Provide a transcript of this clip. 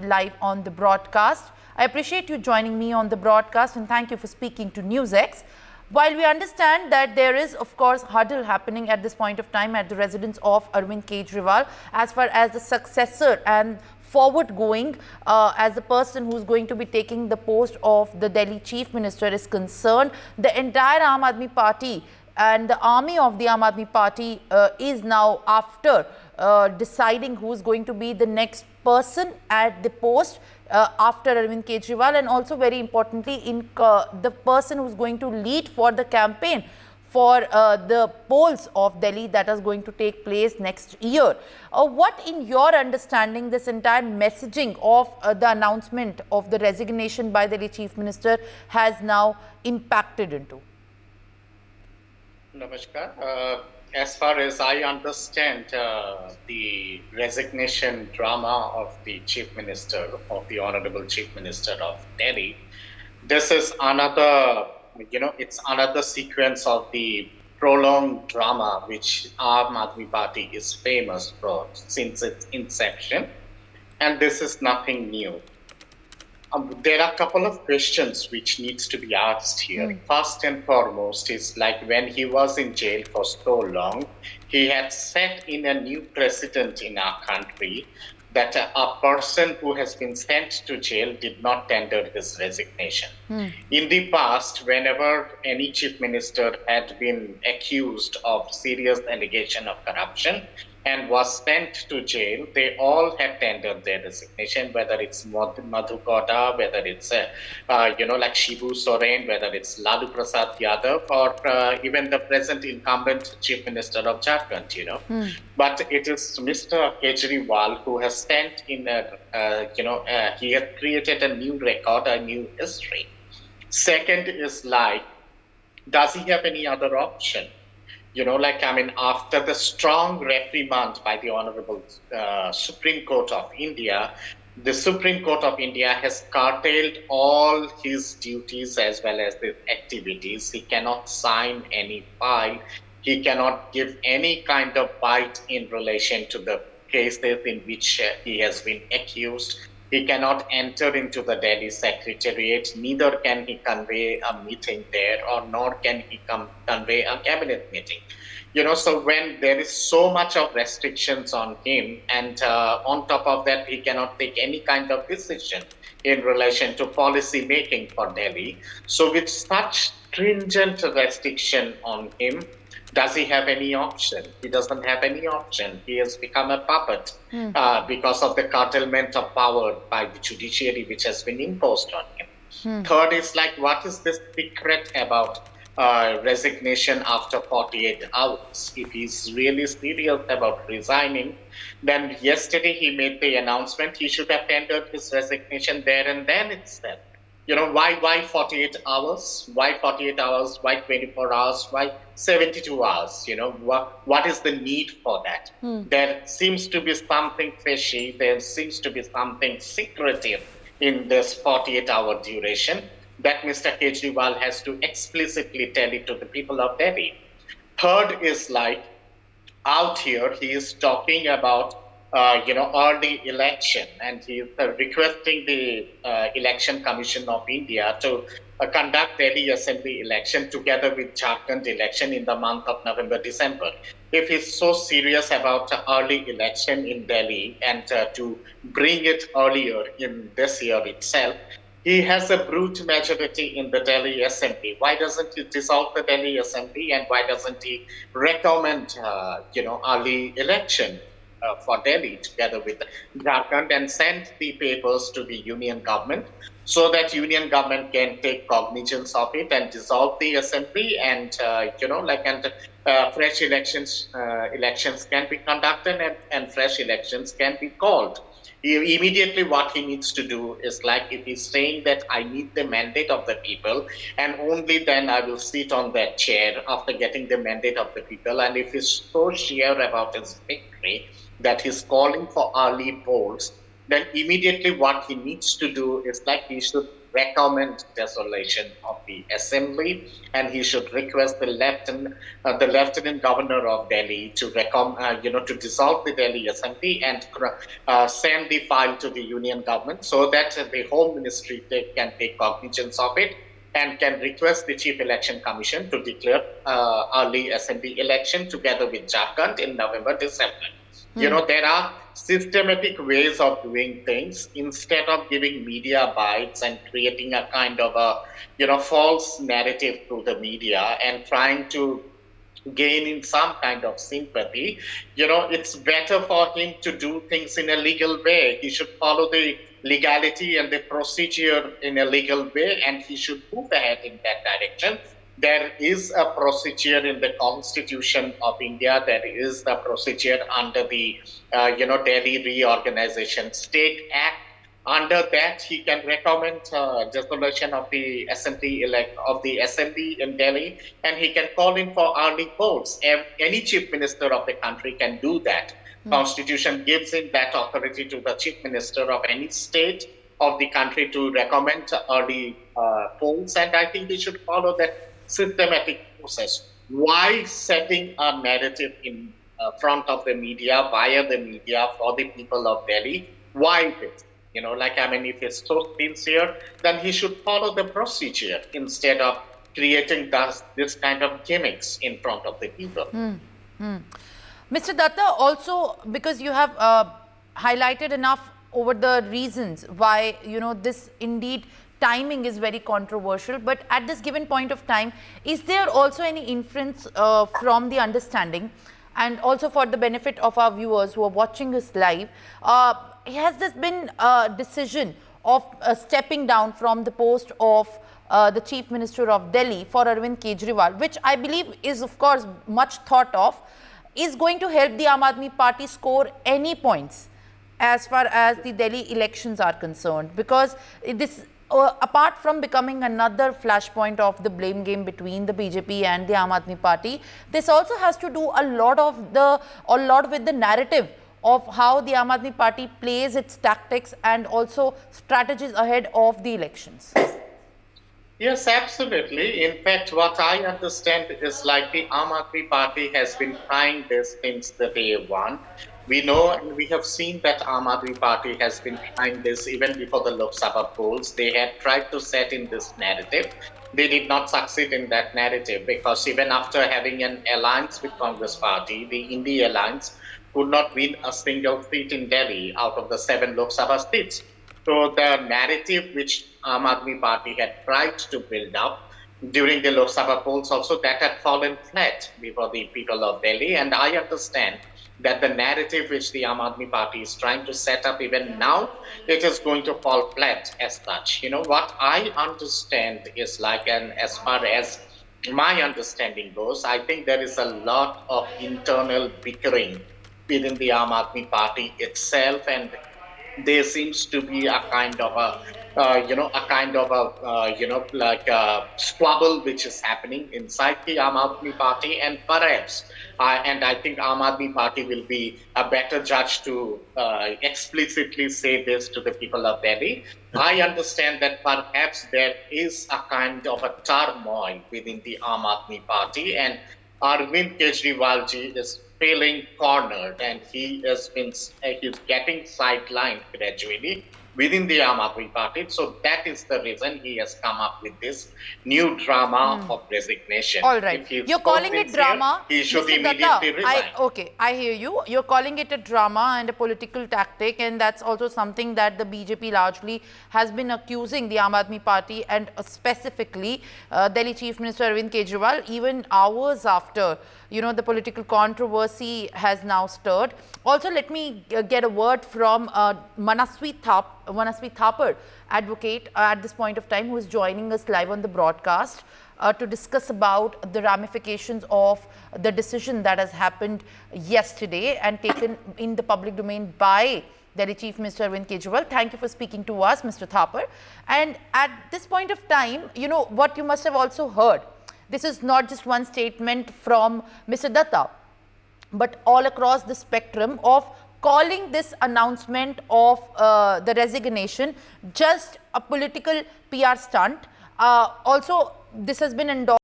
live on the broadcast. I appreciate you joining me on the broadcast and thank you for speaking to NewsX. While we understand that there is, of course, huddle happening at this point of time at the residence of Arvind Kejriwal as far as the successor and forward going as the person who's going to be taking the post of the Delhi Chief Minister is concerned, the entire Aam Aadmi Party and the army of the Aam Aadmi Party is now after deciding who's going to be the next person at the post after Arvind Kejriwal, and also very importantly in the person who's going to lead for the campaign for the polls of Delhi that is going to take place next year. What, in your understanding, this entire messaging of the announcement of the resignation by the Delhi Chief Minister has now impacted into? Namaskar. As far as I understand, the resignation drama of the Chief Minister, of the Honorable Chief Minister of Delhi, this is another, it's another sequence of the prolonged drama which Aam Aadmi Party is famous for since its inception. And this is nothing new. There are a couple of questions which needs to be asked here. First and foremost is like when he was in jail for so long, he had set in a new precedent in our country that a person who has been sent to jail did not tender his resignation. In the past, whenever any chief minister had been accused of serious allegation of corruption and was sent to jail, they all had tendered their resignation, whether it's Madhu Koda, whether it's, like Shibu Soren, whether it's Lalu Prasad Yadav, or even the present incumbent Chief Minister of Jharkhand, But it is Mr. Kejriwal who has sent in he has created a new record, a new history. Second is like, does he have any other option? After the strong reprimand by the Honorable Supreme Court of India, the Supreme Court of India has curtailed all his duties as well as his activities. He cannot sign any file. He cannot give any kind of bite in relation to the cases in which he has been accused. He cannot enter into the Delhi Secretariat, neither can he convey a meeting there, or nor can he convey a cabinet meeting. So when there is so much of restrictions on him, and on top of that, he cannot take any kind of decision in relation to policy making for Delhi. So with such stringent restriction on him, does he have any option? He doesn't have any option. He has become a puppet because of the curtailment of power by the judiciary which has been imposed on him. Third is like, what is this secret about resignation after 48 hours? If he's really serious about resigning, then yesterday he made the announcement he should have tendered his resignation there and then itself. Why 48 hours? Why 48 hours? Why 24 hours? Why 72 hours? What is the need for that? There seems to be something fishy. There seems to be something secretive in this 48-hour duration that Mr. Kejriwal has to explicitly tell it to the people of Delhi. Third is like, out here, he is talking about early election, and he is requesting the Election Commission of India to conduct Delhi Assembly election together with Jharkhand election in the month of November, December. If he's so serious about early election in Delhi and to bring it earlier in this year itself, he has a brute majority in the Delhi Assembly. Why doesn't he dissolve the Delhi Assembly, and why doesn't he recommend early election for Delhi together with Jharkhand and send the papers to the union government so that union government can take cognizance of it and dissolve the assembly, and fresh elections can be conducted and fresh elections can be called. Immediately what he needs to do is like, if he's saying that I need the mandate of the people and only then I will sit on that chair after getting the mandate of the people, and if he's so sure about his victory that he's calling for early polls, then immediately what he needs to do is like he should recommend dissolution of the assembly, and he should request the lieutenant governor of Delhi to to dissolve the Delhi assembly and send the file to the union government so that the home ministry can take cognizance of it and can request the Chief Election Commission to declare early assembly election together with Jharkhand in November, December. There are systematic ways of doing things instead of giving media bites and creating a kind of false narrative through the media and trying to gain in some kind of sympathy. It's better for him to do things in a legal way. He should follow the legality and the procedure in a legal way, and he should move ahead in that direction. There is a procedure in the Constitution of India. There is the procedure under the, Delhi Reorganization State Act. Under that, he can recommend dissolution of the assembly in Delhi, and he can call in for early polls. Any chief minister of the country can do that. Constitution gives him that authority to the chief minister of any state of the country to recommend early polls, and I think we should follow that systematic process. Why setting a narrative in front of the media, via the media, for the people of Delhi? Why this? If he's so sincere, then he should follow the procedure instead of creating this kind of gimmicks in front of the people. Mr. Datta, also because you have highlighted enough over the reasons why, this indeed timing is very controversial, but at this given point of time, is there also any inference from the understanding, and also for the benefit of our viewers who are watching us live, has this been a decision of stepping down from the post of the Chief Minister of Delhi for Arvind Kejriwal, which I believe is of course much thought of, is going to help the Aam Aadmi Party score any points as far as the Delhi elections are concerned? Because this, apart from becoming another flashpoint of the blame game between the BJP and the Aam Aadmi Party, this also has to do a lot with the narrative of how the Aam Aadmi Party plays its tactics and also strategies ahead of the elections. Yes, absolutely. In fact, what I understand is like the Aam Aadmi Party has been trying this since the day one. We know and we have seen that Aam Aadmi Party has been trying this even before the Lok Sabha polls. They had tried to set in this narrative. They did not succeed in that narrative because even after having an alliance with Congress Party, the India alliance could not win a single seat in Delhi out of the 7 Lok Sabha seats. So the narrative which Aam Aadmi Party had tried to build up during the Lok Sabha polls also, that had fallen flat before the people of Delhi. And I understand that the narrative which the Aam Aadmi Party is trying to set up even now, it is going to fall flat as such. What I understand is as far as my understanding goes, I think there is a lot of internal bickering within the Aam Aadmi Party itself, and there seems to be a kind of a squabble which is happening inside the Aam Aadmi Party, and perhaps, and I think Aam Aadmi Party will be a better judge to explicitly say this to the people of Delhi. I understand that perhaps there is a kind of a turmoil within the Aam Aadmi Party, and Arvind Kejriwal ji is feeling cornered, and he's getting sidelined gradually within the Aam Aadmi Party. So that is the reason he has come up with this new drama of resignation. All right. You're calling it drama. He should Mr. immediately Datta, resign. I hear you. You're calling it a drama and a political tactic, and that's also something that the BJP largely has been accusing the Aam Aadmi Party and specifically Delhi Chief Minister Arvind Kejriwal, even hours after the political controversy has now stirred. Also, let me get a word from Manasvi Thapar, advocate at this point of time, who is joining us live on the broadcast to discuss about the ramifications of the decision that has happened yesterday and taken in the public domain by Delhi Chief Minister Arvind Kejriwal. Thank you for speaking to us, Mr. Thapar. And at this point of time, what you must have also heard, this is not just one statement from Mr. Datta, but all across the spectrum of calling this announcement of the resignation just a political PR stunt. Also, this has been endorsed